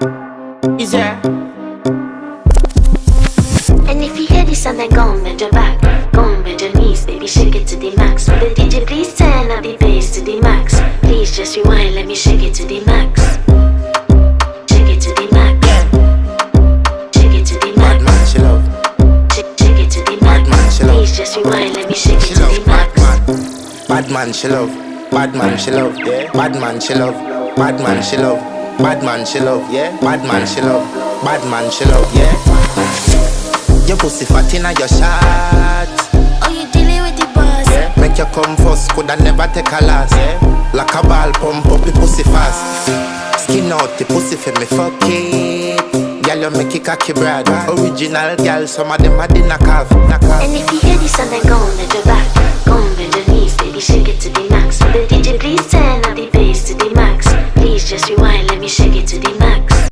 Is there? And if you hear this and then go on bend your back, go on bend your knees, baby, shake it to the max. Will the DJ please turn up the bass to the max? Please just rewind, let me shake it to the max. Shake it to the max. Shake it to the max. Bad man, she love. Shake it to the max. Bad man, she love. Please just rewind, let me shake it She to love the max. bad man, she love. Bad man, she love. Yeah. Bad man, she love. Bad man, she love. Bad man, she love. Yeah. Bad man, she love. Bad man, she love. Yeah. Your pussy fat inna your shot. Oh, you dealing with the boss? Yeah. Make you come first, coulda never take a last. Yeah. Like a ball pump up the pussy fast. Skin out the pussy for me fuck it. Girl, you make it cocky brad. Original girl, some of them a dinner calf. And if you hear this and then go on bend your back, go on bend your knees, baby, shake it to the max. Will the DJ please turn up the bass to the max? Please just rewind, let me shake it to the max.